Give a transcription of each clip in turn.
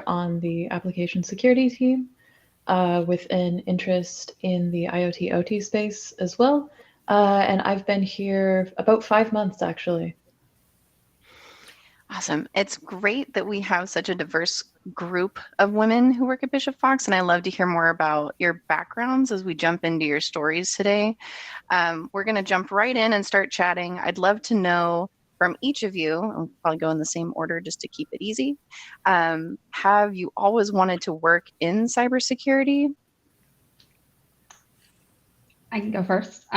on the application security team with an interest in the IoT OT space as well. And I've been here about 5 months actually. Awesome. It's great that we have such a diverse group of women who work at Bishop Fox, and I love to hear more about your backgrounds as we jump into your stories today. We're going to jump right in and start chatting. I'd love to know from each of you, I'll probably go in the same order just to keep it easy. Have you always wanted to work in cybersecurity? I can go first.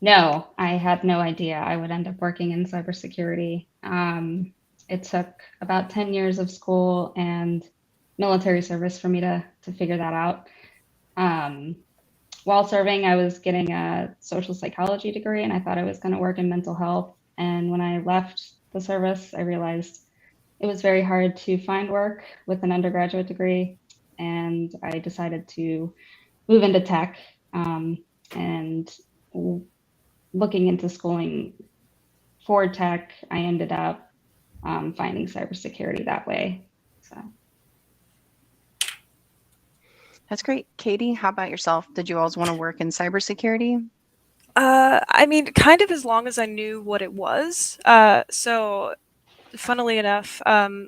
No, I had no idea I would end up working in cybersecurity. It took about 10 years of school and military service for me to figure that out. While serving, I was getting a social psychology degree, and I thought I was going to work in mental health. And when I left the service, I realized it was very hard to find work with an undergraduate degree, and I decided to move into tech. And looking into schooling for tech, I ended up finding cybersecurity that way. So That's great. Katie, how about yourself? Did you always want to work in cybersecurity? I mean, kind of as long as I knew what it was. So funnily enough,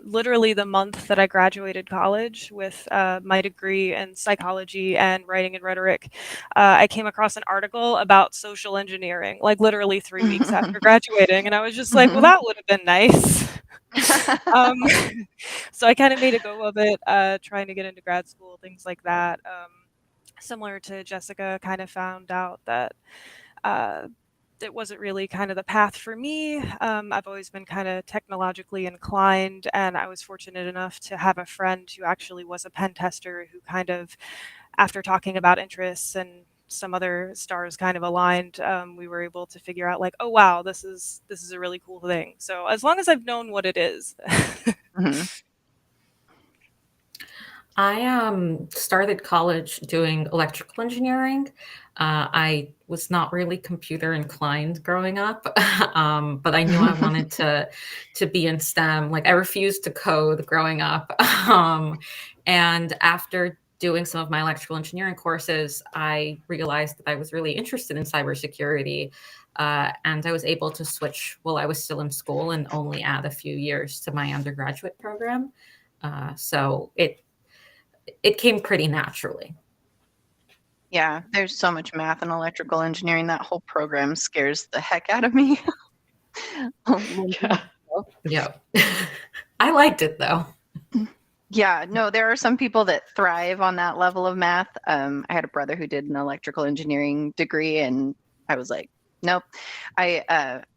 literally the month that I graduated college with my degree in psychology and writing and rhetoric, I came across an article about social engineering, like literally 3 weeks after graduating. And I was just like, well, that would have been nice. um, so I kind of made a go of it, trying to get into grad school, things like that. Similar to Jessica, kind of found out that it wasn't really kind of the path for me. I've always been kind of technologically inclined, and I was fortunate enough to have a friend who actually was a pen tester who kind of, after talking about interests and some other stars kind of aligned, we were able to figure out like, oh wow, this is a really cool thing. So as long as I've known what it is. Mm-hmm. I started college doing electrical engineering. I was not really computer inclined growing up, but I knew I wanted to be in STEM. Like I refused to code growing up, and after doing some of my electrical engineering courses, I realized that I was really interested in cybersecurity, and I was able to switch while I was still in school and only add a few years to my undergraduate program. So it came pretty naturally. Yeah, there's so much math in electrical engineering. That whole program scares the heck out of me. Yeah. I liked it though. Yeah, no, there are some people that thrive on that level of math. I had a brother who did an electrical engineering degree, and I was like, nope. I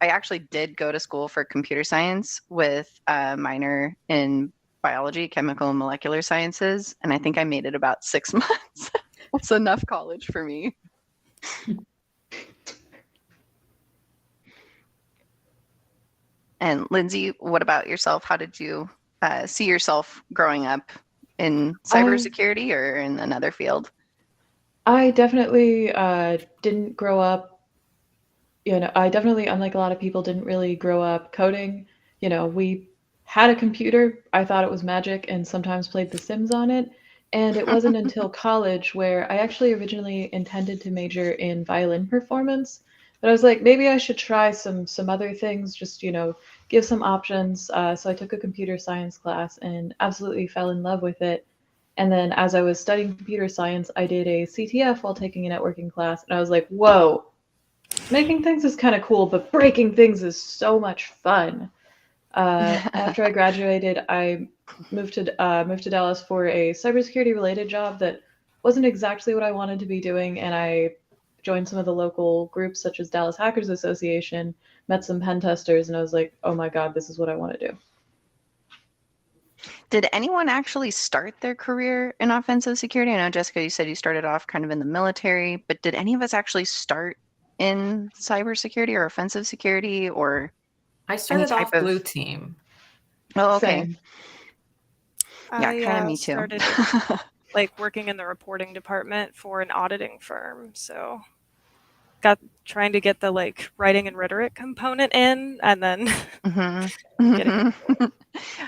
actually did go to school for computer science with a minor in biology, chemical and molecular sciences, and I think I made it about 6 months. That's enough college for me. And Lindsay, what about yourself? How did you see yourself growing up in cybersecurity or in another field? I definitely didn't grow up, I definitely, unlike a lot of people, didn't really grow up coding. We had a computer. I thought it was magic and sometimes played The Sims on it. And it wasn't until college where I actually originally intended to major in violin performance. But I was like, maybe I should try some other things, just, give some options. So I took a computer science class and absolutely fell in love with it. And then as I was studying computer science, I did a CTF while taking a networking class. And I was like, whoa, making things is kind of cool, but breaking things is so much fun. After I graduated, I moved to Dallas for a cybersecurity related job that wasn't exactly what I wanted to be doing, and I joined some of the local groups such as Dallas Hackers Association, met some pen testers, and I was like, oh my god, this is what I want to do. Did anyone actually start their career in offensive security? I know, Jessica, you said you started off kind of in the military, but did any of us actually start in cybersecurity or offensive security or I started off blue team. Oh, okay. Same. Yeah, kind of me too. Started like working in the reporting department for an auditing firm. So trying to get the like writing and rhetoric component in, and then getting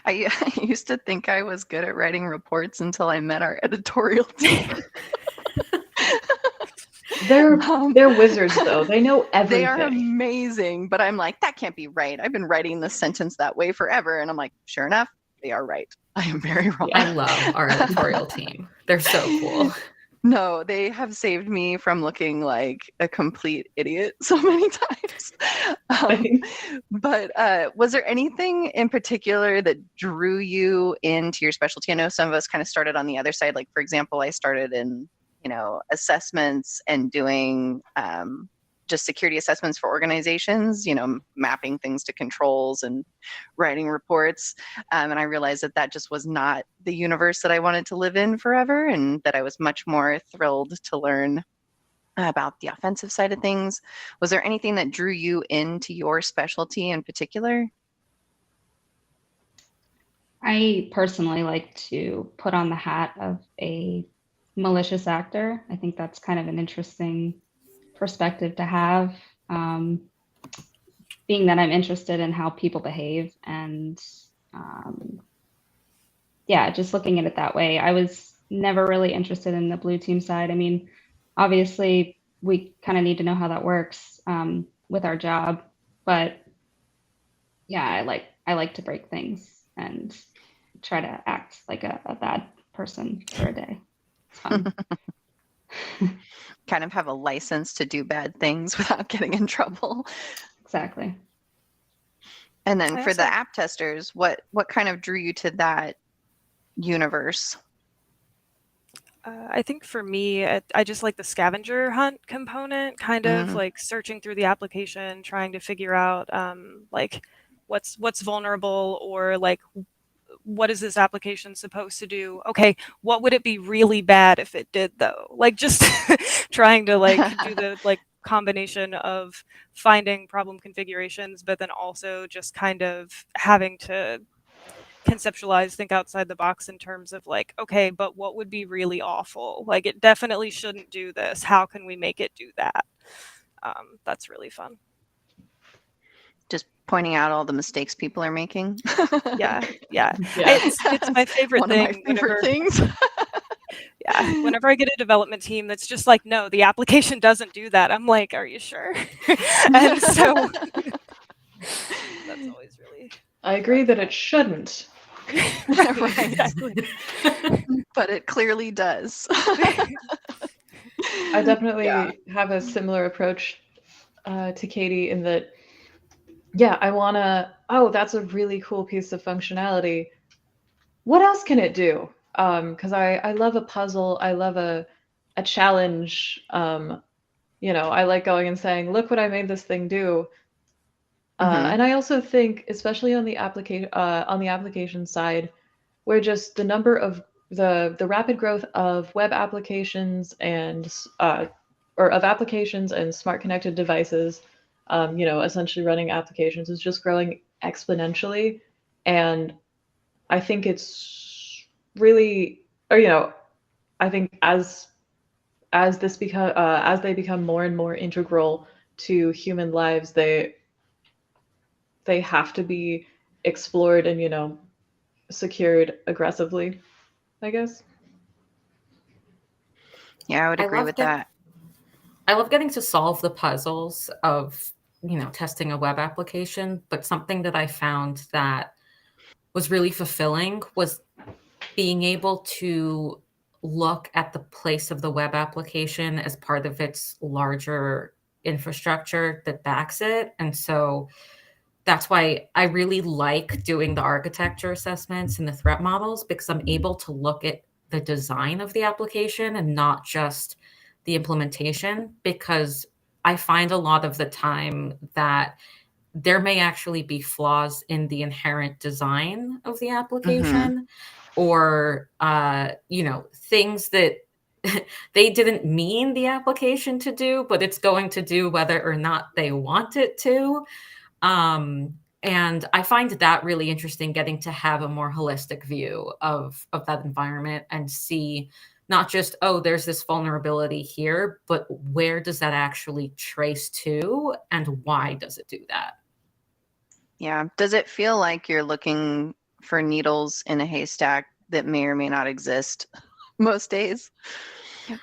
I used to think I was good at writing reports until I met our editorial team. They're wizards, though. They know everything. They are amazing, but I'm like, that can't be right. I've been writing this sentence that way forever. And I'm like, sure enough, they are right. I am very wrong. I love our editorial team. They're so cool. No, they have saved me from looking like a complete idiot so many times. But was there anything in particular that drew you into your specialty? I know some of us kind of started on the other side. Like, for example, I started in, assessments and doing just security assessments for organizations, mapping things to controls and writing reports. And I realized that just was not the universe that I wanted to live in forever, and that I was much more thrilled to learn about the offensive side of things. Was there anything that drew you into your specialty in particular? I personally like to put on the hat of a malicious actor. I think that's kind of an interesting perspective to have, being that I'm interested in how people behave, and just looking at it that way. I was never really interested in the blue team side. I mean, obviously we kind of need to know how that works with our job, but I like to break things and try to act like a bad person for a day. It's fun. Kind of have a license to do bad things without getting in trouble. Exactly. And then for the app testers, what kind of drew you to that universe? I think for me, I just like the scavenger hunt component, kind of like searching through the application, trying to figure out like what's vulnerable, or like what is this application supposed to do? Okay, what would it be really bad if it did though? Like just trying to like do the like combination of finding problem configurations, but then also just kind of having to conceptualize, think outside the box in terms of like, okay, but what would be really awful? Like it definitely shouldn't do this. How can we make it do that? That's really fun. Just pointing out all the mistakes people are making. Yeah. It's my favorite One thing. Of my favorite things. Yeah, whenever I get a development team that's just like, no, the application doesn't do that. I'm like, are you sure? And so that's always really. I agree that it shouldn't. Right. Exactly. But it clearly does. I definitely have a similar approach to Katie in that, I want to, that's a really cool piece of functionality. What else can it do? Because I love a puzzle. I love a challenge. I like going and saying, look what I made this thing do. And I also think, especially on the application side, where just the number of the rapid growth of web applications and or of applications and smart connected devices, essentially running applications, is just growing exponentially. And I think it's really, I think as they become more and more integral to human lives, they have to be explored and secured aggressively, I guess. Yeah, I would agree with that. I love getting to solve the puzzles of testing a web application, but something that I found that was really fulfilling was being able to look at the place of the web application as part of its larger infrastructure that backs it. And so that's why I really like doing the architecture assessments and the threat models, because I'm able to look at the design of the application and not just the implementation, because I find a lot of the time that there may actually be flaws in the inherent design of the application, or things that they didn't mean the application to do, but it's going to do whether or not they want it to. And I find that really interesting, getting to have a more holistic view of that environment and see not just, oh, there's this vulnerability here, but where does that actually trace to and why does it do that? Yeah. Does it feel like you're looking for needles in a haystack that may or may not exist most days?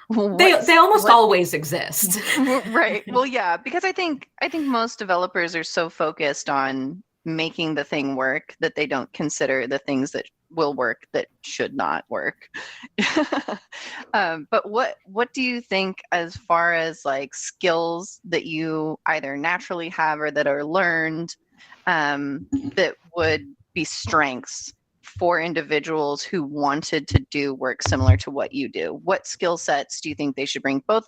They almost always exist. Right. Well, yeah, because I think most developers are so focused on making the thing work that they don't consider the things that will work that should not work. But what do you think as far as like skills that you either naturally have or that are learned that would be strengths for individuals who wanted to do work similar to what you do? What skill sets do you think they should bring? Both,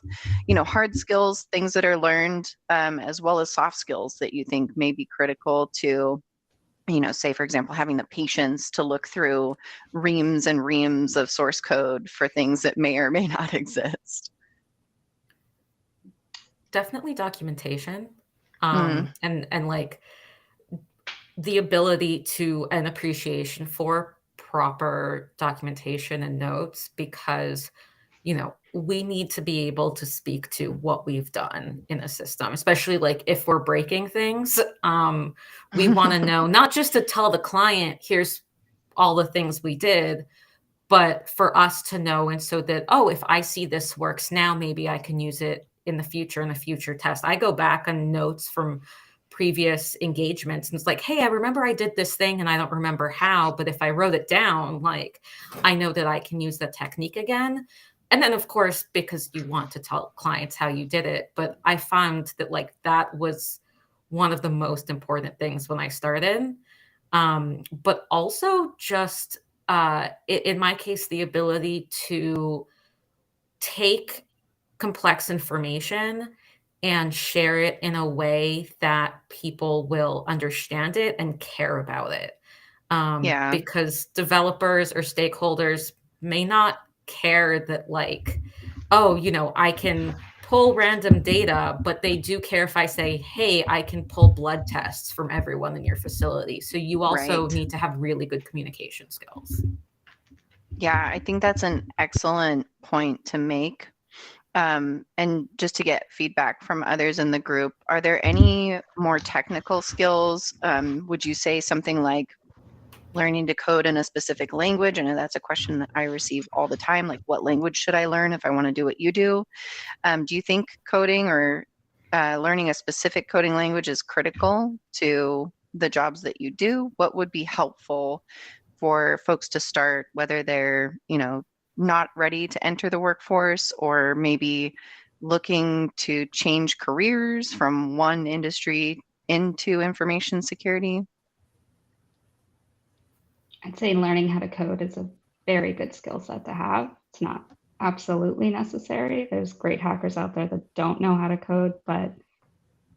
hard skills, things that are learned, as well as soft skills that you think may be critical to, say, for example, having the patience to look through reams and reams of source code for things that may or may not exist. Definitely documentation. And like the ability to an appreciation for proper documentation and notes, because we need to be able to speak to what we've done in a system, especially like if we're breaking things. We want to know, not just to tell the client, here's all the things we did, but for us to know. And so that, oh, if I see this works now, maybe I can use it in the future test. I go back on notes from previous engagements and it's like, hey, I remember I did this thing and I don't remember how, but if I wrote it down, like I know that I can use the technique again. And then of course, because you want to tell clients how you did it, but I found that like that was one of the most important things when I started. But also just in my case, the ability to take complex information and share it in a way that people will understand it and care about it. Because developers or stakeholders may not care that like, oh, I can pull random data, but they do care if I say, hey, I can pull blood tests from everyone in your facility. So you also need to have really good communication skills. Yeah, I think that's an excellent point to make. And just to get feedback from others in the group, are there any more technical skills? Would you say something like learning to code in a specific language? I know that's a question that I receive all the time. Like, what language should I learn if I want to do what you do? Do you think coding or learning a specific coding language is critical to the jobs that you do? What would be helpful for folks to start, whether they're, not ready to enter the workforce or maybe looking to change careers from one industry into information security? I'd say learning how to code is a very good skill set to have. It's not absolutely necessary. There's great hackers out there that don't know how to code, but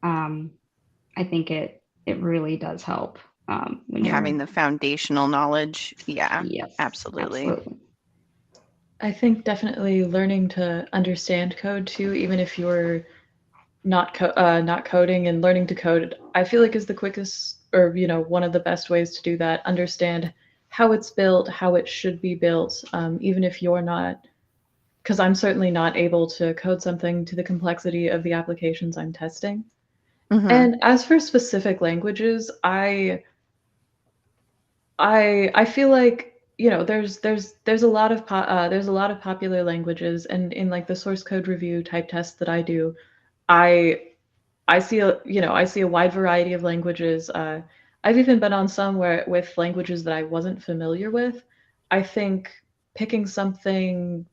I think it really does help when you're having the foundational knowledge. Yeah, yes, absolutely. I think definitely learning to understand code too, even if you're not coding, and learning to code, I feel like is the quickest, or one of the best ways to do that. Understand how it's built, how it should be built, even if you're not, because I'm certainly not able to code something to the complexity of the applications I'm testing. And as for specific languages, I feel like there's a lot of popular languages, and in like the source code review type tests that I do, I see a wide variety of languages. I've even been on some with languages that I wasn't familiar with. I think picking something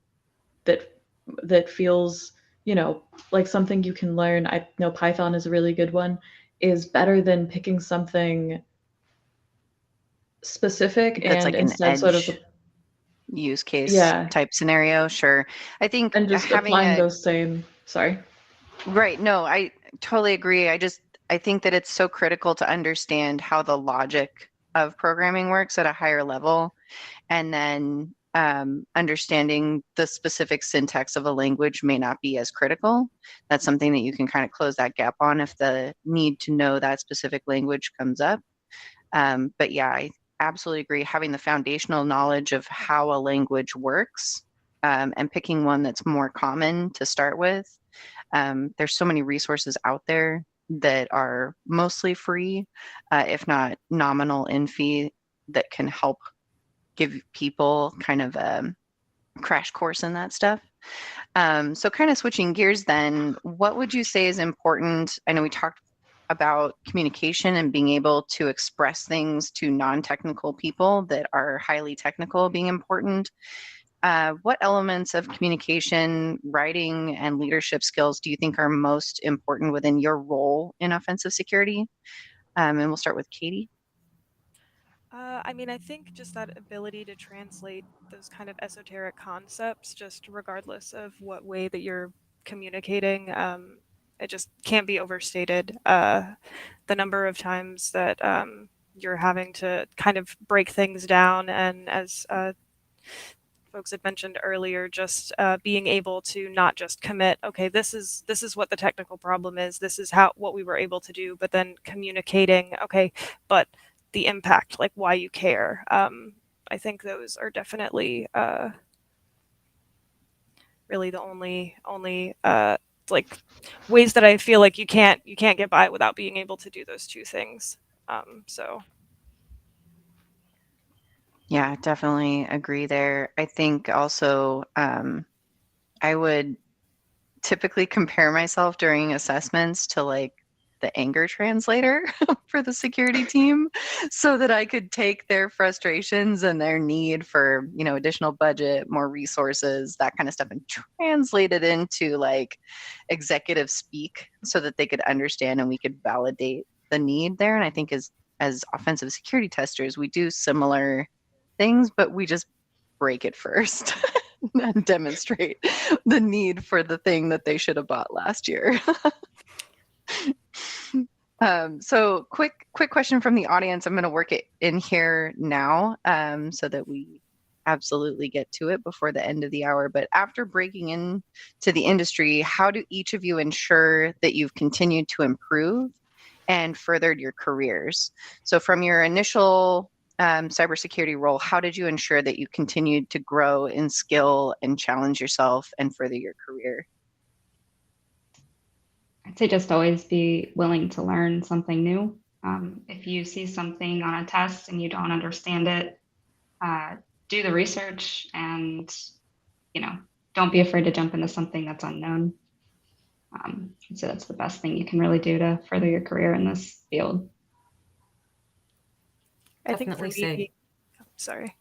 that feels like something you can learn. I know Python is a really good one. Is better than picking something specific that's and like instead an edge sort of use case type scenario. Sure. I think and just applying those same right. No, I totally agree. I think that it's so critical to understand how the logic of programming works at a higher level, and then understanding the specific syntax of a language may not be as critical. That's something that you can kind of close that gap on if the need to know that specific language comes up. But yeah, I absolutely agree. Having the foundational knowledge of how a language works and picking one that's more common to start with. There's so many resources out there that are mostly free, if not nominal in fee, that can help give people kind of a crash course in that stuff. So kind of switching gears then, what would you say is important? I know we talked about communication and being able to express things to non-technical people that are highly technical being important. What elements of communication, writing, and leadership skills do you think are most important within your role in offensive security? And we'll start with Katie. I mean, I think just that ability to translate those kind of esoteric concepts, just regardless of what way that you're communicating, it just can't be overstated. The number of times that you're having to kind of break things down, and as folks had mentioned earlier, just being able to not just commit, okay, this is what the technical problem is, this is what we were able to do, but then communicating, okay, but the impact, like why you care. I think those are definitely really the only like ways that I feel like you can't get by without being able to do those two things. So Yeah, definitely agree there. I think also I would typically compare myself during assessments to like the anger translator for the security team so that I could take their frustrations and their need for, additional budget, more resources, that kind of stuff, and translate it into like executive speak so that they could understand and we could validate the need there. And I think as offensive security testers, we do similar things, but we just break it first and demonstrate the need for the thing that they should have bought last year. So quick question from the audience. I'm going to work it in here now so that we absolutely get to it before the end of the hour. But after breaking into the industry, how do each of you ensure that you've continued to improve and furthered your careers? So from your initial cybersecurity role, how did you ensure that you continued to grow in skill and challenge yourself and further your career? I'd say just always be willing to learn something new. If you see something on a test and you don't understand it, do the research and, don't be afraid to jump into something that's unknown. So that's the best thing you can really do to further your career in this field. I think for me, sorry.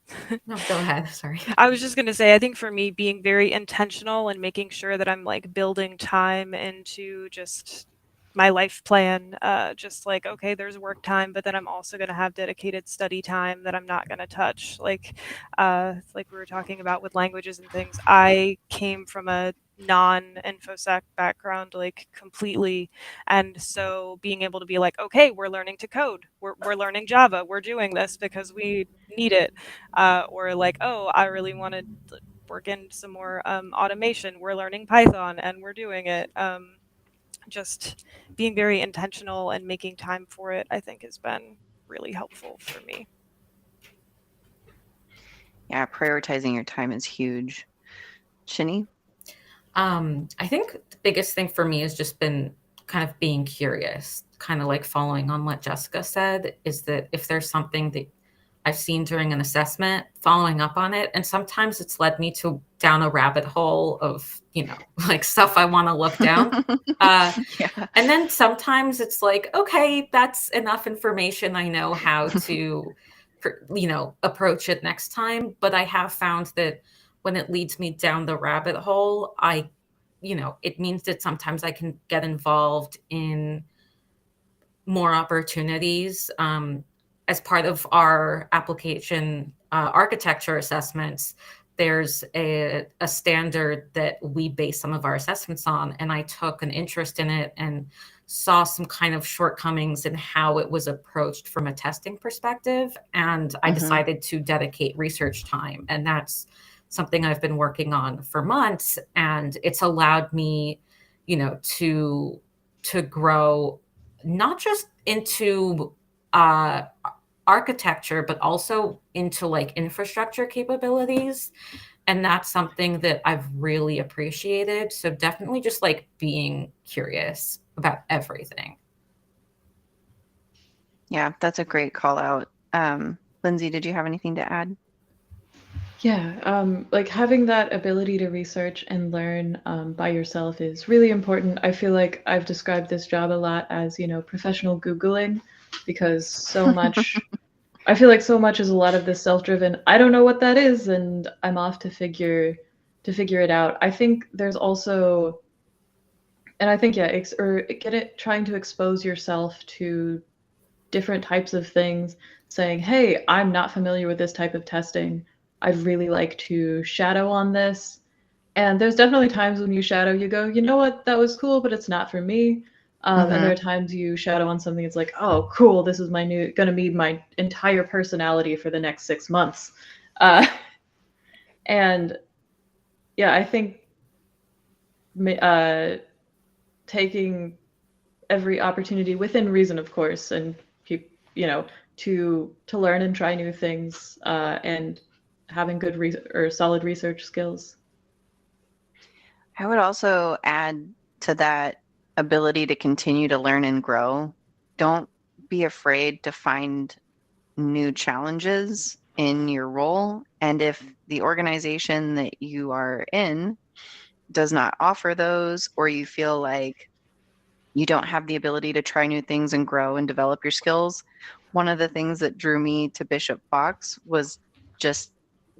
No, go ahead. Sorry. I was just going to say, I think for me, being very intentional and making sure that I'm like building time into just my life plan, just like, okay, there's work time, but then I'm also going to have dedicated study time that I'm not going to touch. Like we were talking about with languages and things, I came from a non-infosec background, like completely, and so being able to be like, okay, we're learning to code, we're learning Java, we're doing this because we need it, or like, oh, I really want to work in some more automation, we're learning Python and we're doing it. Just being very intentional and making time for it, I think, has been really helpful for me. Yeah, prioritizing your time is huge. Shanni? I think the biggest thing for me has just been kind of being curious, kind of like following on what Jessica said, is that if there's something that I've seen during an assessment, following up on it. And sometimes it's led me down a rabbit hole of, like stuff I want to look down. Yeah. And then sometimes it's like, okay, that's enough information. I know how to, approach it next time. But I have found that when it leads me down the rabbit hole, it means that sometimes I can get involved in more opportunities. As part of our application architecture assessments, there's a standard that we base some of our assessments on, and I took an interest in it and saw some kind of shortcomings in how it was approached from a testing perspective, and I decided to dedicate research time, and that's something I've been working on for months, and it's allowed me, to grow not just into architecture, but also into like infrastructure capabilities. And that's something that I've really appreciated. So definitely just like being curious about everything. Yeah, that's a great call out. Lindsay, did you have anything to add? Yeah, like having that ability to research and learn by yourself is really important. I feel like I've described this job a lot as, professional Googling, because so much, I feel like so much is a lot of this self-driven, I don't know what that is, and I'm off to figure it out. I think there's also, and I think, yeah, trying to expose yourself to different types of things, saying, hey, I'm not familiar with this type of testing. I'd really like to shadow on this. And there's definitely times when you shadow, you go, you know what, that was cool, but it's not for me. And there are times you shadow on something, it's like, oh, cool, this is gonna be my entire personality for the next 6 months. And yeah, I think taking every opportunity within reason, of course, and to learn and try new things, and having good or solid research skills. I would also add to that ability to continue to learn and grow. Don't be afraid to find new challenges in your role. And if the organization that you are in does not offer those, or you feel like you don't have the ability to try new things and grow and develop your skills, one of the things that drew me to Bishop Fox was just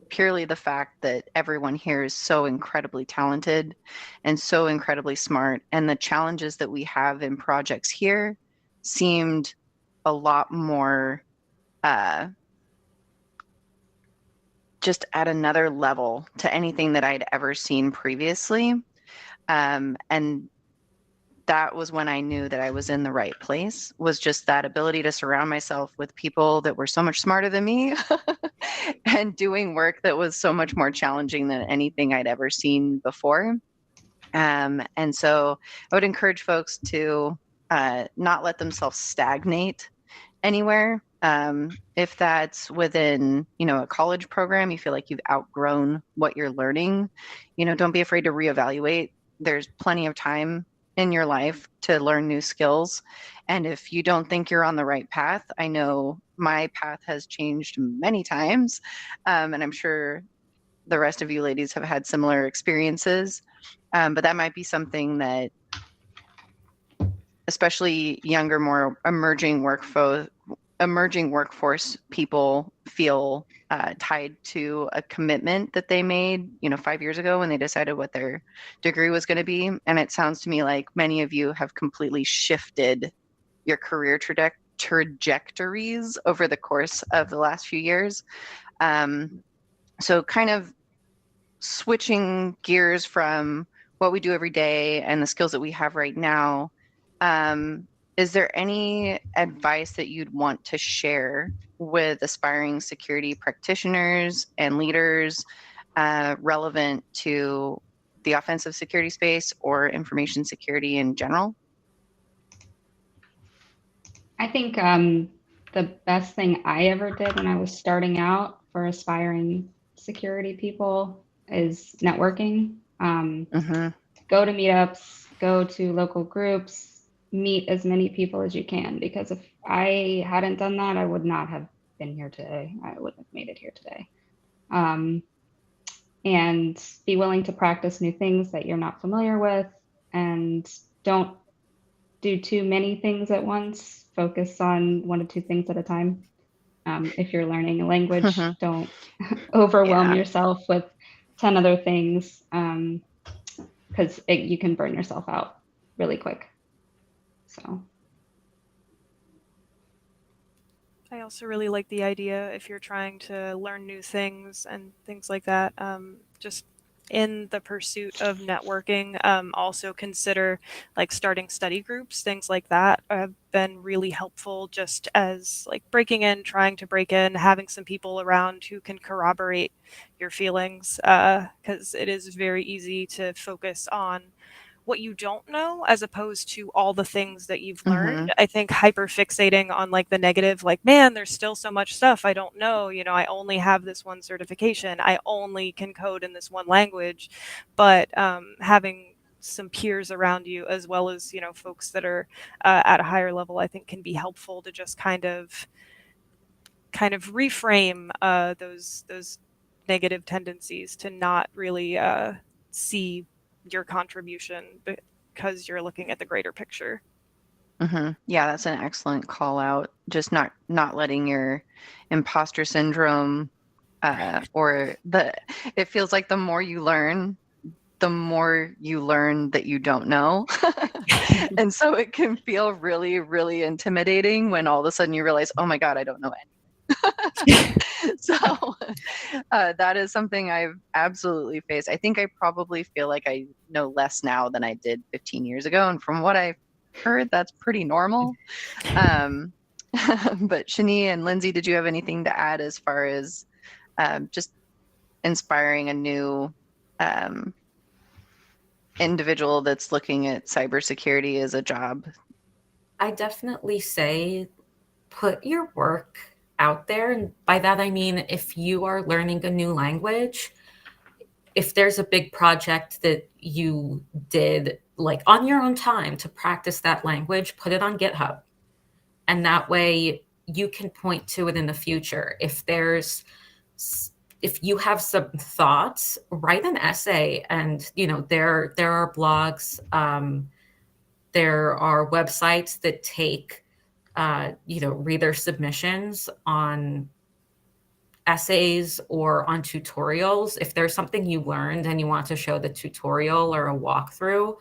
purely the fact that everyone here is so incredibly talented and so incredibly smart. And the challenges that we have in projects here seemed a lot more just at another level to anything that I'd ever seen previously. And that was when I knew that I was in the right place, was just that ability to surround myself with people that were so much smarter than me and doing work that was so much more challenging than anything I'd ever seen before. And so I would encourage folks to not let themselves stagnate anywhere. If that's within, a college program, you feel like you've outgrown what you're learning, don't be afraid to reevaluate. There's plenty of time in your life to learn new skills. And if you don't think you're on the right path, I know my path has changed many times. And I'm sure the rest of you ladies have had similar experiences. But that might be something that especially younger, more emerging workforce people feel tied to a commitment that they made, 5 years ago when they decided what their degree was going to be. And it sounds to me like many of you have completely shifted your career trajectories over the course of the last few years. So kind of switching gears from what we do every day and the skills that we have right now, is there any advice that you'd want to share with aspiring security practitioners and leaders relevant to the offensive security space or information security in general? I think the best thing I ever did when I was starting out for aspiring security people is networking. Go to meetups, go to local groups, meet as many people as you can, because if I hadn't done that, I would not have been here today. I wouldn't have made it here today. And be willing to practice new things that you're not familiar with, and don't do too many things at once. Focus on 1 to 2 things at a time. If you're learning a language, don't overwhelm yourself with 10 other things, because you can burn yourself out really quick. So I also really like the idea, if you're trying to learn new things and things like that, just in the pursuit of networking, also consider like starting study groups. Things like that have been really helpful, just as like trying to break in, having some people around who can corroborate your feelings, because it is very easy to focus on what you don't know as opposed to all the things that you've learned. Mhm. I think hyper fixating on like the negative, like, man, there's still so much stuff I don't know. You know, I only have this one certification. I only can code in this one language. But having some peers around you, as well as, you know, folks that are at a higher level, I think can be helpful to just kind of reframe those negative tendencies to not really see your contribution because you're looking at the greater picture. Yeah, that's an excellent call out. Just not letting your imposter syndrome or it feels like the more you learn, the more you learn that you don't know. And so it can feel really, really intimidating when all of a sudden you realize, oh my God, I don't know anything. So that is something I've absolutely faced. I think I probably feel like I know less now than I did 15 years ago. And from what I've heard, that's pretty normal. But Shanni and Lindsay, did you have anything to add as far as just inspiring a new individual that's looking at cybersecurity as a job? I definitely say put your work out there. And by that, I mean, if you are learning a new language, if there's a big project that you did like on your own time to practice that language, put it on GitHub. And that way you can point to it in the future. If you have some thoughts, write an essay. And there are blogs, there are websites that take reader submissions on essays or on tutorials. If there's something you learned and you want to show the tutorial or a walkthrough,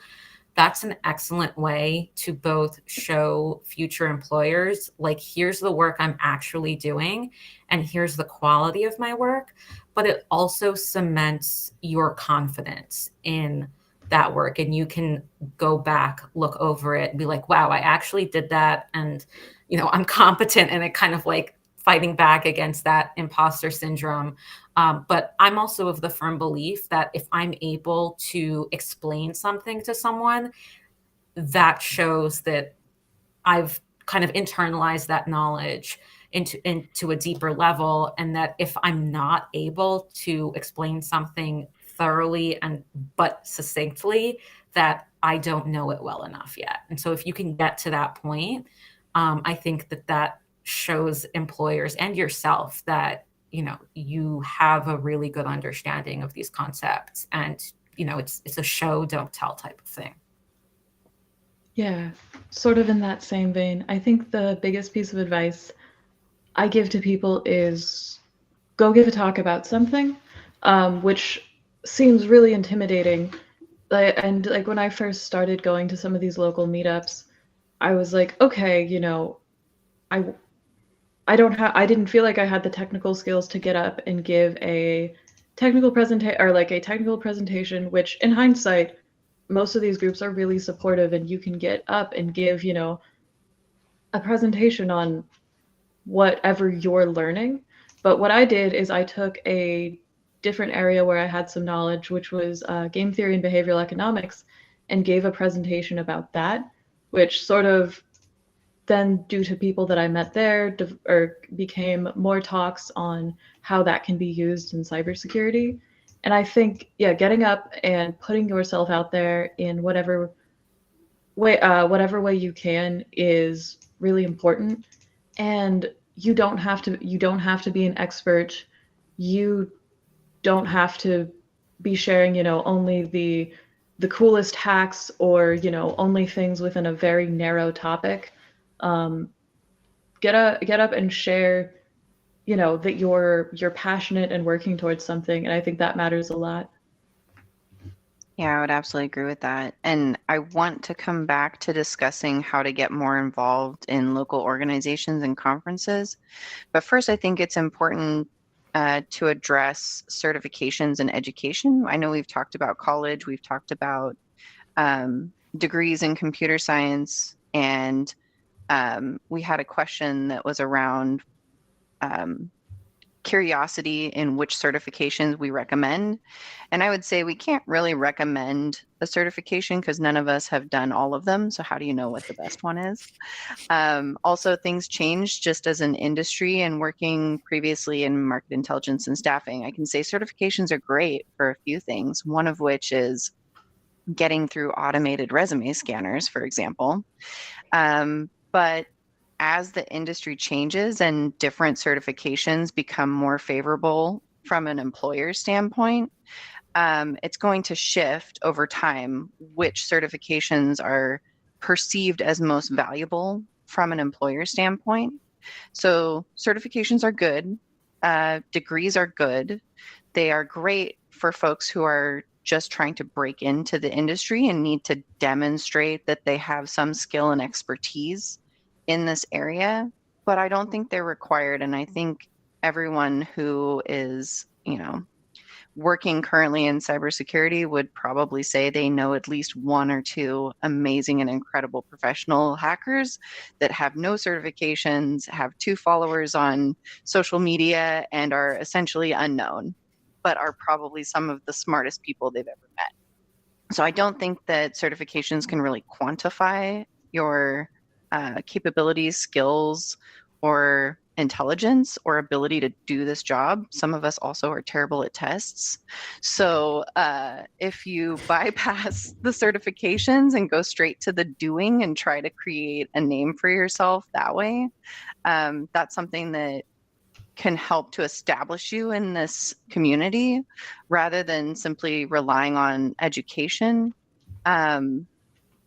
that's an excellent way to both show future employers, like, here's the work I'm actually doing and here's the quality of my work, but it also cements your confidence in that work. And you can go back, look over it and be like, wow, I actually did that. And, I'm competent, and it kind of like fighting back against that imposter syndrome. But I'm also of the firm belief that if I'm able to explain something to someone, that shows that I've kind of internalized that knowledge into a deeper level. And that if I'm not able to explain something thoroughly but succinctly, that I don't know it well enough yet. And so if you can get to that point, I think that shows employers and yourself that you have a really good understanding of these concepts. And it's a show don't tell type of thing. Yeah, sort of in that same vein. I think the biggest piece of advice I give to people is go give a talk about something, which seems really intimidating. And like when I first started going to some of these local meetups, I was like, okay, I didn't feel like I had the technical skills to get up and give a technical presentation, which in hindsight, most of these groups are really supportive and you can get up and give, a presentation on whatever you're learning. But what I did is I took a different area where I had some knowledge, which was game theory and behavioral economics, and gave a presentation about that, which sort of then, due to people that I met there, became more talks on how that can be used in cybersecurity. And I think, yeah, getting up and putting yourself out there in whatever way you can is really important. And you don't have to be an expert. You don't have to be sharing, only the coolest hacks or, only things within a very narrow topic. Get up and share, that you're passionate and working towards something, and I think that matters a lot. Yeah, I would absolutely agree with that. And I want to come back to discussing how to get more involved in local organizations and conferences. But first, I think it's important to address certifications and education. I know we've talked about college, we've talked about degrees in computer science, and we had a question that was around curiosity in which certifications we recommend. And I would say we can't really recommend a certification because none of us have done all of them. So how do you know what the best one is? Also, things change just as an industry, and working previously in market intelligence and staffing, I can say certifications are great for a few things, one of which is getting through automated resume scanners, for example. But as the industry changes and different certifications become more favorable from an employer standpoint, it's going to shift over time which certifications are perceived as most valuable from an employer standpoint. So certifications are good. Degrees are good. They are great for folks who are just trying to break into the industry and need to demonstrate that they have some skill and expertise in this area, but I don't think they're required. And I think everyone who is, working currently in cybersecurity would probably say they know at least one or two amazing and incredible professional hackers that have no certifications, have 2 followers on social media, and are essentially unknown, but are probably some of the smartest people they've ever met. So I don't think that certifications can really quantify your capabilities, skills, or intelligence or ability to do this job. Some of us also are terrible at tests. So if you bypass the certifications and go straight to the doing and try to create a name for yourself that way, that's something that can help to establish you in this community rather than simply relying on education.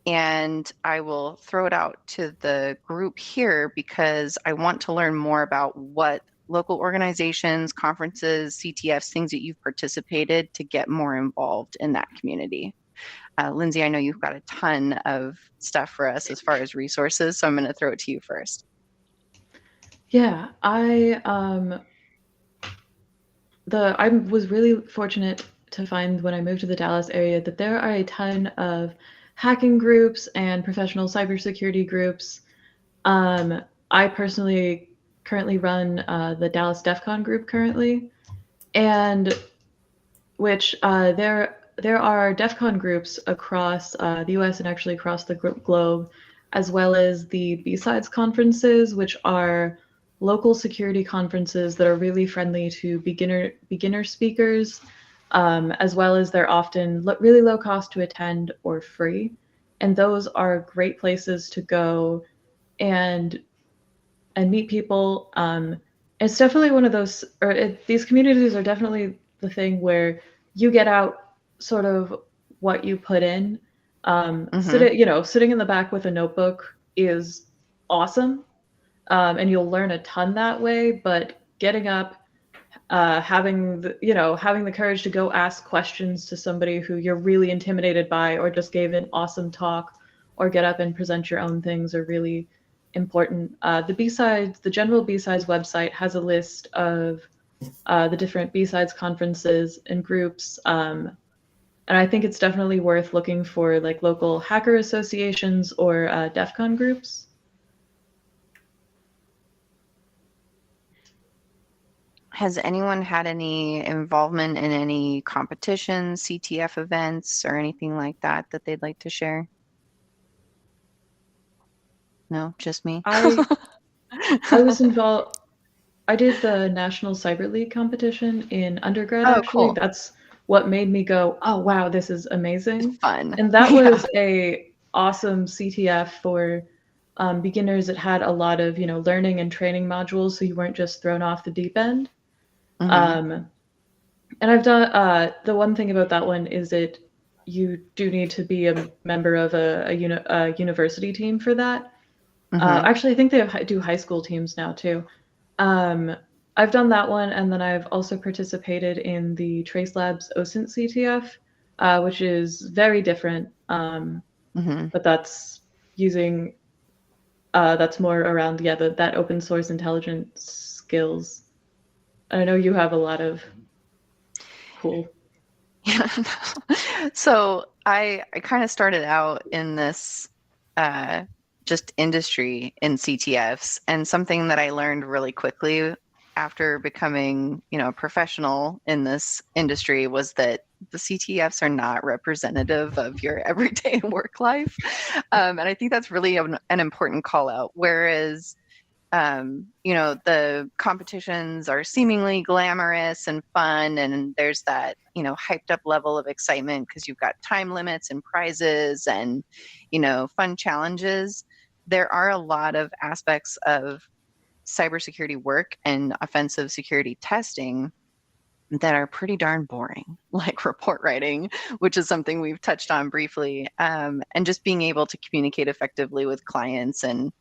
And I will throw it out to the group here because I want to learn more about what local organizations, conferences, CTFs, things that you've participated to get more involved in that community. Lindsay, I know you've got a ton of stuff for us as far as resources, so I'm going to throw it to you first. Yeah, I was really fortunate to find when I moved to the Dallas area that there are a ton of hacking groups and professional cybersecurity groups. I personally currently run the Dallas DEF CON group currently, and which there are DEF CON groups across the US and actually across the globe, as well as the B-Sides conferences, which are local security conferences that are really friendly to beginner speakers, as well as they're often really low cost to attend or free. And those are great places to go and meet people. It's definitely one of those, these communities are definitely the thing where you get out sort of what you put in. Sitting in the back with a notebook is awesome. And you'll learn a ton that way, but getting up, having the courage to go ask questions to somebody who you're really intimidated by or just gave an awesome talk, or get up and present your own things are really important. The general B-Sides website has a list of the different B-Sides conferences and groups, and I think it's definitely worth looking for like local hacker associations or DEF CON groups. Has anyone had any involvement in any competitions, CTF events, or anything like that they'd like to share? No, just me? I was involved. I did the National Cyber League competition in undergrad, actually. Cool. That's what made me go, oh, wow, this is amazing. It's fun. And that was a awesome CTF for beginners. It had a lot of, learning and training modules, so you weren't just thrown off the deep end. And I've done, the one thing about that one is that you do need to be a member of a university team for that. Actually, I think they do high school teams now too. I've done that one, and then I've also participated in the Trace Labs OSINT CTF, which is very different, but that's using, that's more around, that open source intelligence skills. I know you have a lot of cool. Yeah. So I kind of started out in this just industry in CTFs, and something that I learned really quickly after becoming, a professional in this industry was that the CTFs are not representative of your everyday work life. And I think that's really an important call out. Whereas, the competitions are seemingly glamorous and fun, and there's that, hyped up level of excitement because you've got time limits and prizes and, fun challenges. There are a lot of aspects of cybersecurity work and offensive security testing that are pretty darn boring, like report writing, which is something we've touched on briefly, and just being able to communicate effectively with clients and,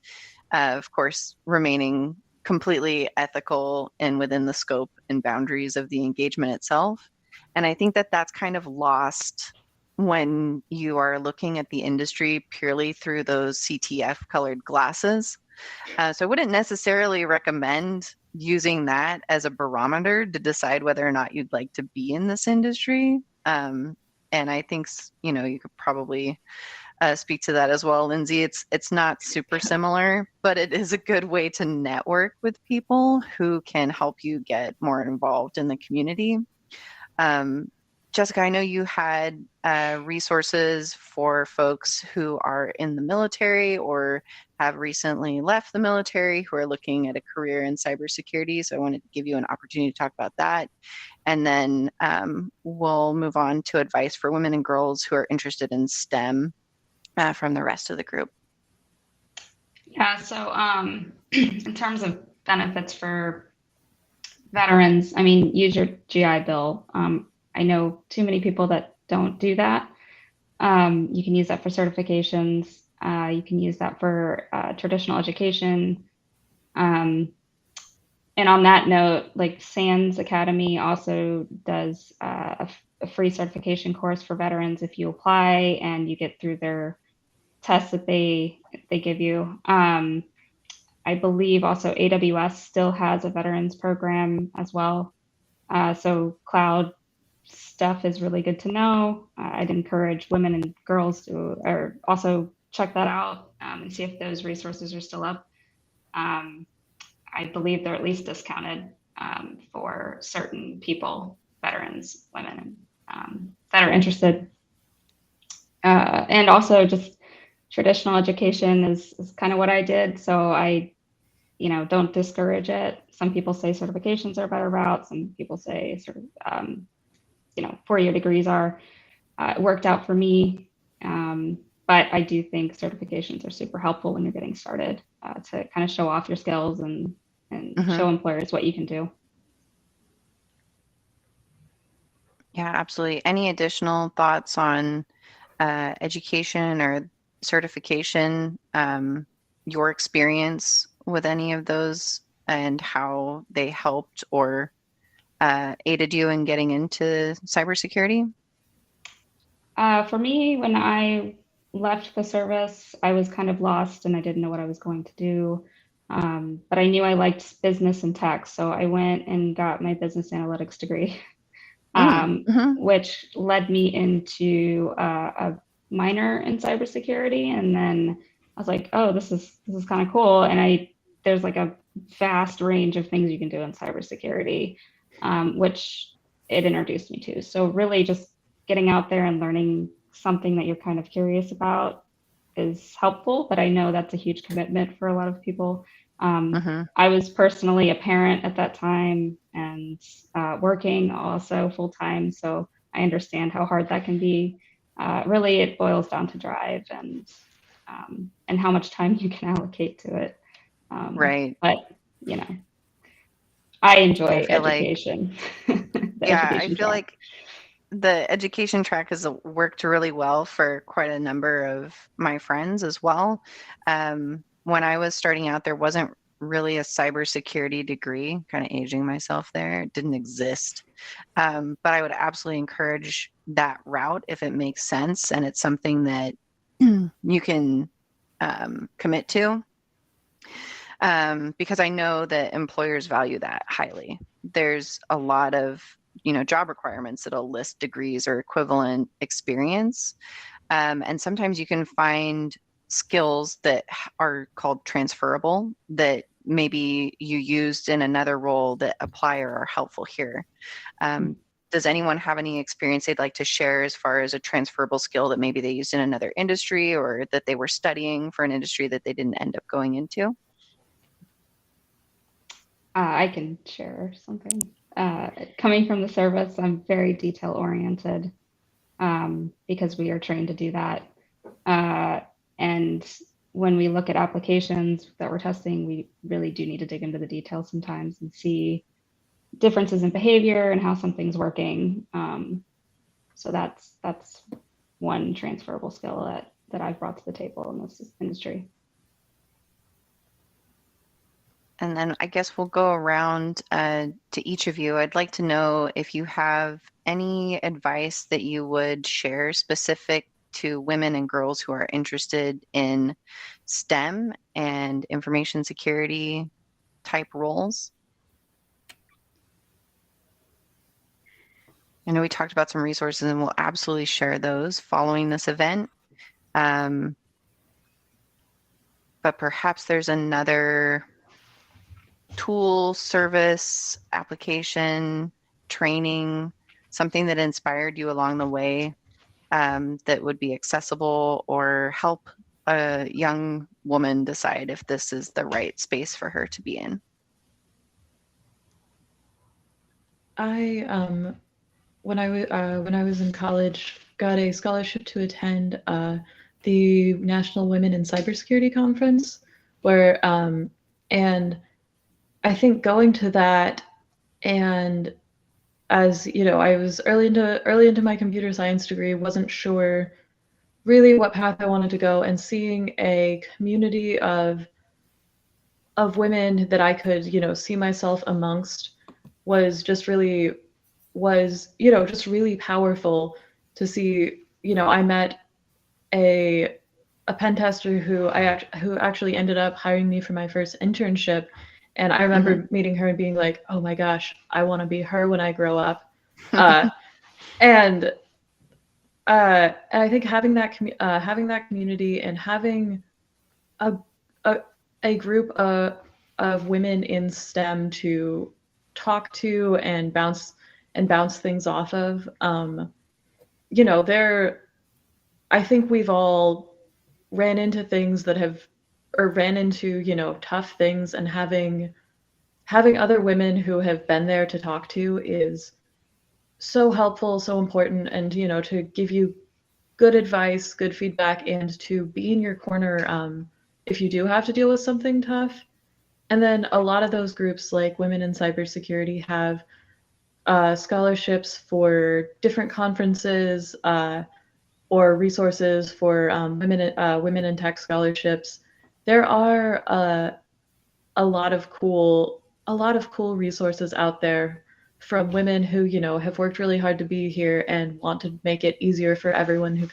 of course, remaining completely ethical and within the scope and boundaries of the engagement itself. And I think that that's kind of lost when you are looking at the industry purely through those CTF colored glasses. So I wouldn't necessarily recommend using that as a barometer to decide whether or not you'd like to be in this industry. And I think, you could probably speak to that as well, Lindsay. It's not super similar, but it is a good way to network with people who can help you get more involved in the community. Jessica, I know you had resources for folks who are in the military or have recently left the military who are looking at a career in cybersecurity. So I wanted to give you an opportunity to talk about that. And then we'll move on to advice for women and girls who are interested in STEM from the rest of the group. Yeah, so in terms of benefits for veterans, I mean, use your GI Bill. I know too many people that don't do that. You can use that for certifications. You can use that for traditional education. And on that note, like SANS Academy also does a free certification course for veterans if you apply and you get through their tests that they give you. I believe also AWS still has a veterans program as well. So cloud stuff is really good to know. I'd encourage women and girls to also check that out and see if those resources are still up. I believe they're at least discounted for certain people, veterans, women, that are interested. And also just traditional education is kind of what I did. So I, don't discourage it. Some people say certifications are a better route. Some people say sort of, 4-year degrees are. It worked out for me. But I do think certifications are super helpful when you're getting started to kind of show off your skills and show employers what you can do. Yeah, absolutely. Any additional thoughts on education or certification, your experience with any of those and how they helped or aided you in getting into cybersecurity? For me, when I left the service, I was kind of lost and I didn't know what I was going to do. But I knew I liked business and tech, so I went and got my business analytics degree, which led me into a minor in cybersecurity. And then I was like, oh, this is kind of cool. And there's like a vast range of things you can do in cybersecurity, which it introduced me to. So really just getting out there and learning something that you're kind of curious about is helpful, but I know that's a huge commitment for a lot of people. I was personally a parent at that time and working also full time. So I understand how hard that can be. Really, it boils down to drive and how much time you can allocate to it. Right. But, I enjoy education. I feel like the education track has worked really well for quite a number of my friends as well. When I was starting out, there wasn't really a cybersecurity degree, kind of aging myself there. It didn't exist. But I would absolutely encourage that route if it makes sense and it's something that you can commit to. Because I know that employers value that highly. There's a lot of job requirements that'll list degrees or equivalent experience. And sometimes you can find skills that are called transferable that maybe you used in another role that apply or are helpful here. Does anyone have any experience they'd like to share as far as a transferable skill that maybe they used in another industry or that they were studying for an industry that they didn't end up going into? I can share something. Coming from the service, I'm very detail oriented because we are trained to do that. And when we look at applications that we're testing, we really do need to dig into the details sometimes and see differences in behavior and how something's working. So that's one transferable skill that I've brought to the table in this industry. And then I guess we'll go around to each of you. I'd like to know if you have any advice that you would share specific to women and girls who are interested in STEM and information security type roles. I know we talked about some resources and we'll absolutely share those following this event. But perhaps there's another tool, service, application, training, something that inspired you along the way that would be accessible or help a young woman decide if this is the right space for her to be in. When I was in college, got a scholarship to attend the National Women in Cybersecurity Conference, where and I think going to that, and as you know, I was early into my computer science degree, wasn't sure really what path I wanted to go, and seeing a community of women that I could, see myself amongst was just really powerful to see. I met a pen tester who actually ended up hiring me for my first internship, and I remember meeting her and being like, oh my gosh, I want to be her when I grow up. And I think having that community and having a group of women in STEM to talk to and bounce things off of, I think we've all ran into things ran into, tough things, and having other women who have been there to talk to is so helpful, so important, and, to give you good advice, good feedback, and to be in your corner if you do have to deal with something tough. And then a lot of those groups, like Women in Cybersecurity, have scholarships for different conferences or resources for women in tech scholarships. There are a lot of cool resources out there from women who have worked really hard to be here and want to make it easier for everyone who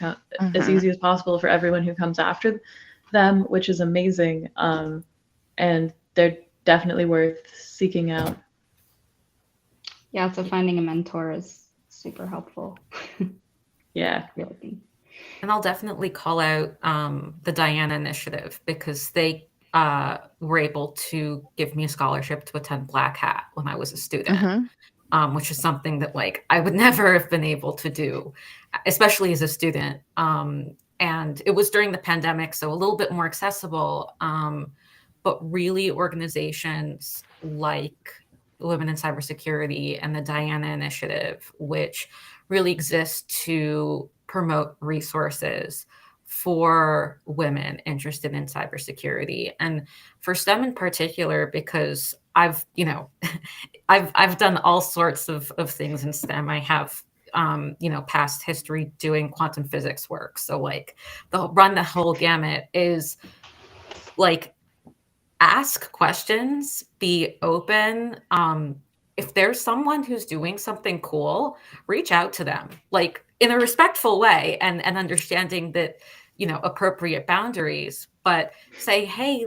as easy as possible for everyone who comes after them, which is amazing. And they're definitely worth seeking out. Yeah, so finding a mentor is super helpful. Yeah. Really. And I'll definitely call out the Diana Initiative, because they were able to give me a scholarship to attend Black Hat when I was a student, which is something that I would never have been able to do, especially as a student. And it was during the pandemic, so a little bit more accessible. But really, organizations like Women in Cybersecurity and the Diana Initiative, which really exist to promote resources for women interested in cybersecurity, and for STEM in particular, because I've done all sorts of things in STEM. I have past history doing quantum physics work, so the whole gamut is ask questions, be open. If there's someone who's doing something cool, reach out to them, in a respectful way, and understanding that, appropriate boundaries, but say, hey,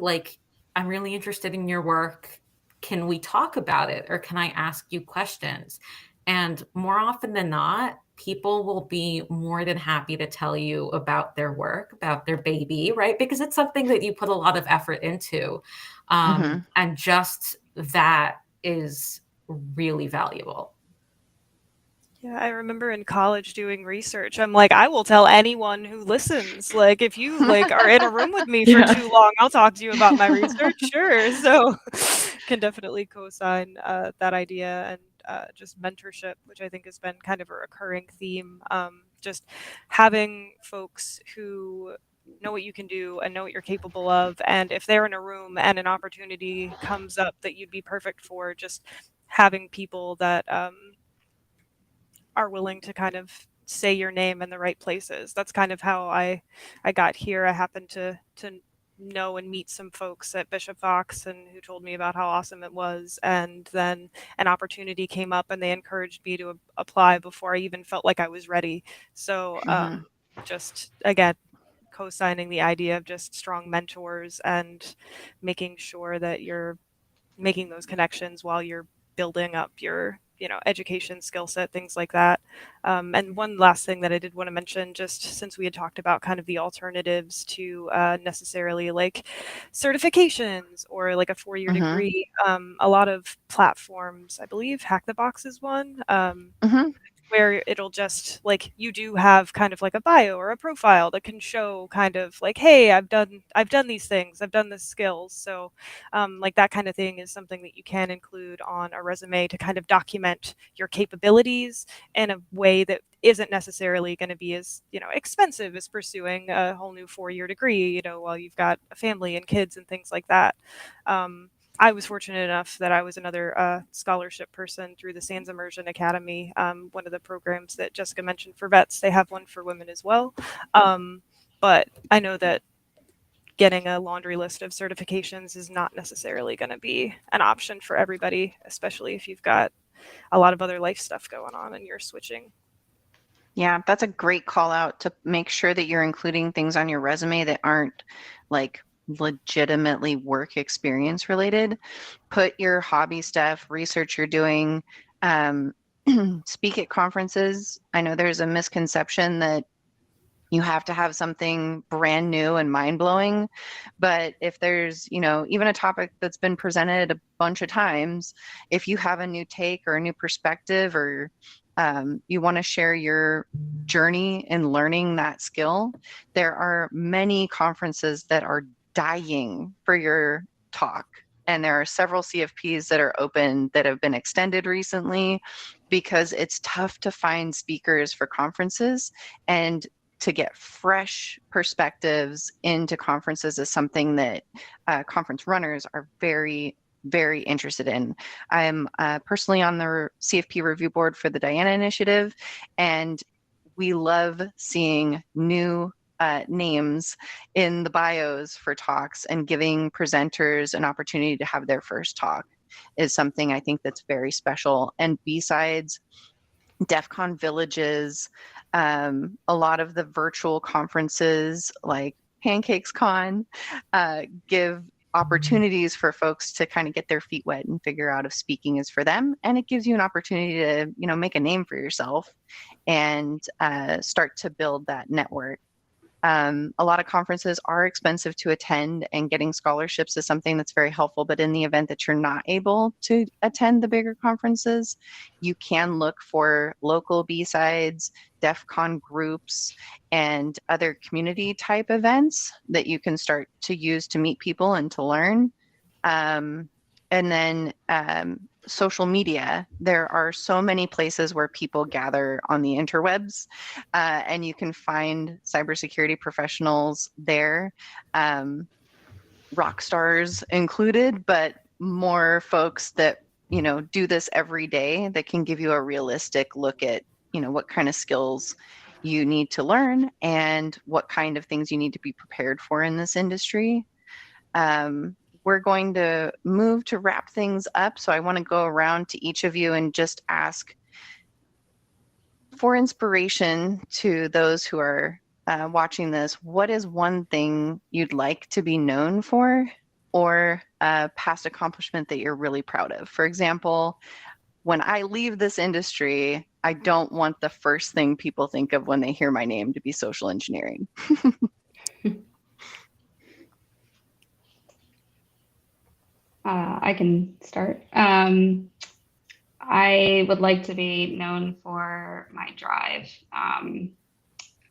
I'm really interested in your work. Can we talk about it? Or can I ask you questions? And more often than not, people will be more than happy to tell you about their work, about their baby, right? Because it's something that you put a lot of effort into. And just that is really valuable. Yeah, I remember in college doing research. I'm like, I will tell anyone who listens. Like, if you like are in a room with me for Yeah. too long, I'll talk to you about my research. Sure. So, can definitely co-sign that idea and just mentorship, which I think has been kind of a recurring theme. Just having folks who know what you can do and know what you're capable of, and if they're in a room and an opportunity comes up that you'd be perfect for, just having people that are willing to kind of say your name in the right places. That's kind of how I got here. I happened to know and meet some folks at Bishop Fox and who told me about how awesome it was, and then an opportunity came up and they encouraged me to apply before I even felt like I was ready. So just again, co-signing the idea of just strong mentors and making sure that you're making those connections while you're building up your education skill set, things like that. And one last thing that I did want to mention, just since we had talked about kind of the alternatives to necessarily like certifications or like a 4-year degree, a lot of platforms, I believe Hack the Box is one, where it'll just like you do have kind of like a bio or a profile that can show kind of like, hey, I've done these things, I've done this skills. So like that kind of thing is something that you can include on a resume to kind of document your capabilities in a way that isn't necessarily going to be as expensive as pursuing a whole new 4-year degree while you've got a family and kids and things like that. I was fortunate enough that I was another scholarship person through the Sands Immersion Academy, one of the programs that Jessica mentioned for vets. They have one for women as well. But I know that getting a laundry list of certifications is not necessarily going to be an option for everybody, especially if you've got a lot of other life stuff going on and you're switching. Yeah, that's a great call out to make sure that you're including things on your resume that aren't like legitimately work experience related. Put your hobby stuff, research you're doing, speak at conferences. I know there's a misconception that you have to have something brand new and mind-blowing, but if there's even a topic that's been presented a bunch of times, if you have a new take or a new perspective, or you want to share your journey in learning that skill, there are many conferences that are dying for your talk. And there are several CFPs that are open that have been extended recently because it's tough to find speakers for conferences, and to get fresh perspectives into conferences is something that conference runners are very, very interested in. I'm personally on the CFP review board for the Diana Initiative, and we love seeing new names in the bios for talks, and giving presenters an opportunity to have their first talk is something I think that's very special. And besides DEF CON villages, a lot of the virtual conferences like Pancakes Con give opportunities for folks to kind of get their feet wet and figure out if speaking is for them. And it gives you an opportunity to, make a name for yourself and start to build that network. A lot of conferences are expensive to attend, and getting scholarships is something that's very helpful. But in the event that you're not able to attend the bigger conferences, you can look for local B-sides, DEF CON groups, and other community type events that you can start to use to meet people and to learn. And then social media. There are so many places where people gather on the interwebs, and you can find cybersecurity professionals there, rock stars included, but more folks that do this every day, that can give you a realistic look at what kind of skills you need to learn and what kind of things you need to be prepared for in this industry. We're going to move to wrap things up. So I want to go around to each of you and just ask for inspiration to those who are watching this. What is one thing you'd like to be known for, or a past accomplishment that you're really proud of? For example, when I leave this industry, I don't want the first thing people think of when they hear my name to be social engineering. I can start. I would like to be known for my drive.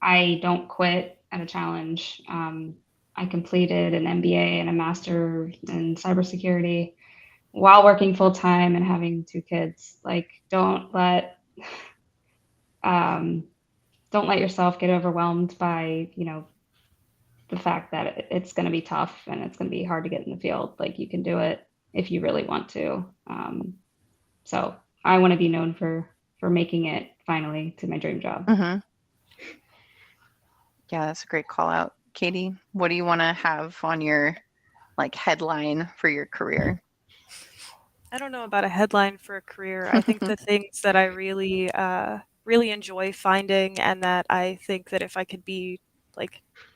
I don't quit at a challenge. I completed an MBA and a master in cybersecurity while working full time and having 2 kids. Like, don't let yourself get overwhelmed by, the fact that it's going to be tough and it's going to be hard to get in the field. Like, you can do it if you really want to. So I want to be known for making it finally to my dream job. Mm-hmm. Yeah, that's a great call out. Katie, what do you want to have on your headline for your career? I don't know about a headline for a career. I think the things that I really, really enjoy finding, and that I think that if I could be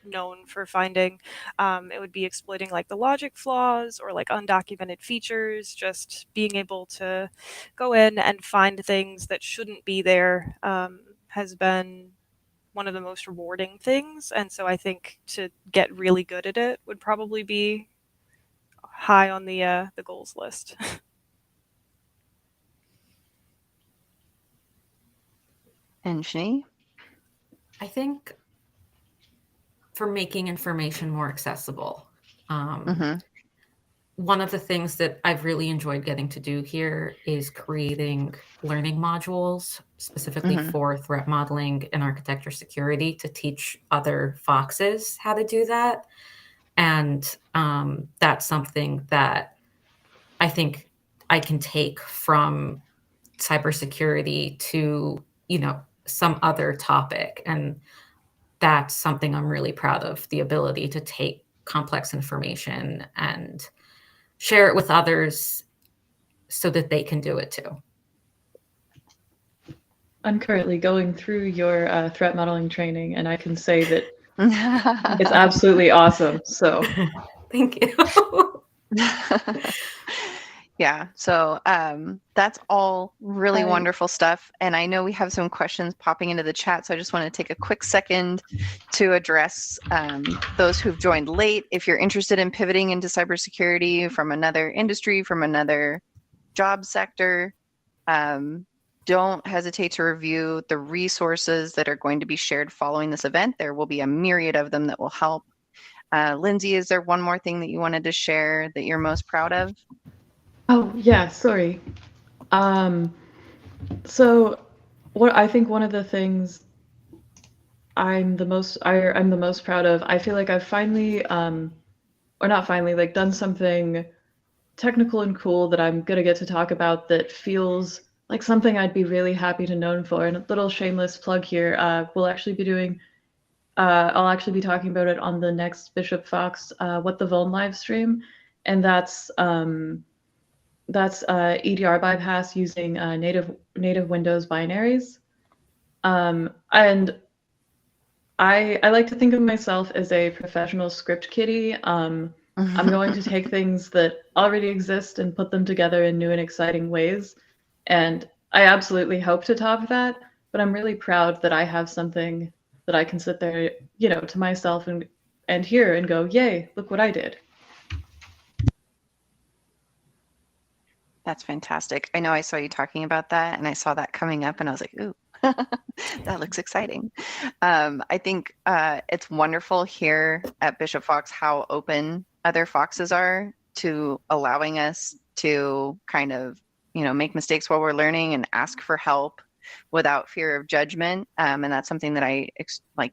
known for finding, it would be exploiting the logic flaws or undocumented features. Just being able to go in and find things that shouldn't be there has been one of the most rewarding things. And so I think to get really good at it would probably be high on the goals list. And Shanni? I think for making information more accessible. One of the things that I've really enjoyed getting to do here is creating learning modules specifically for threat modeling and architecture security to teach other Foxes how to do that. And that's something that I think I can take from cybersecurity to, some other topic. And that's something I'm really proud of, the ability to take complex information and share it with others so that they can do it too. I'm currently going through your threat modeling training, and I can say that it's absolutely awesome. So thank you. Yeah, so that's all really wonderful stuff. And I know we have some questions popping into the chat, so I just want to take a quick second to address those who've joined late. If you're interested in pivoting into cybersecurity from another industry, from another job sector, don't hesitate to review the resources that are going to be shared following this event. There will be a myriad of them that will help. Lindsay, is there one more thing that you wanted to share that you're most proud of? Oh, yeah, sorry. So what I think one of the things I'm the most proud of, I feel like I've finally, or not finally, done something technical and cool that I'm gonna get to talk about that feels like something I'd be really happy to known for. And a little shameless plug here, we'll actually be doing, I'll actually be talking about it on the next Bishop Fox What the Vuln live stream, and that's EDR bypass using native Windows binaries. And I like to think of myself as a professional script kiddie. I'm going to take things that already exist and put them together in new and exciting ways. And I absolutely hope to top that, but I'm really proud that I have something that I can sit there, to myself and hear and go, yay, look what I did. That's fantastic. I know I saw you talking about that, and I saw that coming up, and I was like, ooh, that looks exciting. I think it's wonderful here at Bishop Fox how open other Foxes are to allowing us to kind of, make mistakes while we're learning and ask for help without fear of judgment. And that's something that I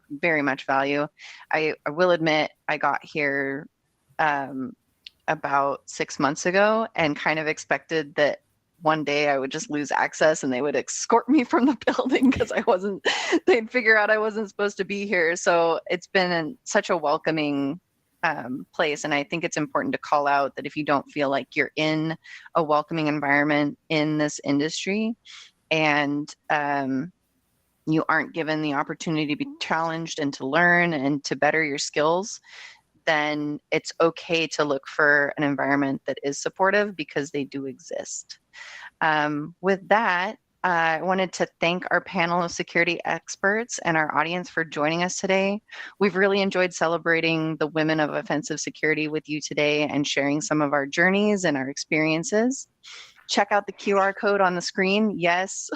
very much value. I will admit I got here about 6 months ago and kind of expected that one day I would just lose access and they would escort me from the building because they'd figure out I wasn't supposed to be here. So it's been such a welcoming place. And I think it's important to call out that if you don't feel like you're in a welcoming environment in this industry and you aren't given the opportunity to be challenged and to learn and to better your skills, then it's okay to look for an environment that is supportive because they do exist. With that, I wanted to thank our panel of security experts and our audience for joining us today. We've really enjoyed celebrating the women of offensive security with you today and sharing some of our journeys and our experiences. Check out the QR code on the screen. Yes,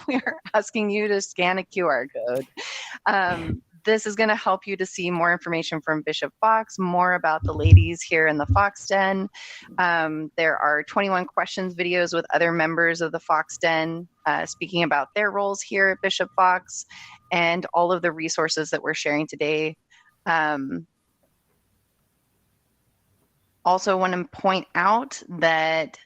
we are asking you to scan a QR code. This is going to help you to see more information from Bishop Fox, more about the ladies here in the Fox Den. There are 21 questions videos with other members of the Fox Den speaking about their roles here at Bishop Fox, and all of the resources that we're sharing today. Also want to point out that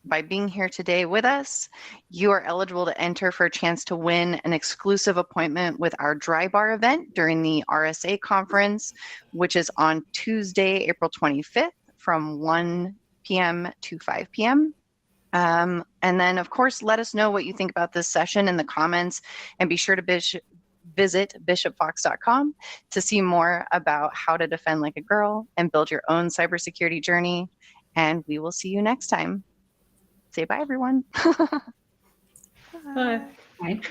by being here today with us, you are eligible to enter for a chance to win an exclusive appointment with our Dry Bar event during the RSA conference, which is on Tuesday, April 25th from 1 p.m. to 5 p.m. And then, of course, let us know what you think about this session in the comments, and be sure to visit bishopfox.com to see more about how to defend like a girl and build your own cybersecurity journey. And we will see you next time. Say bye, everyone. Bye. Bye.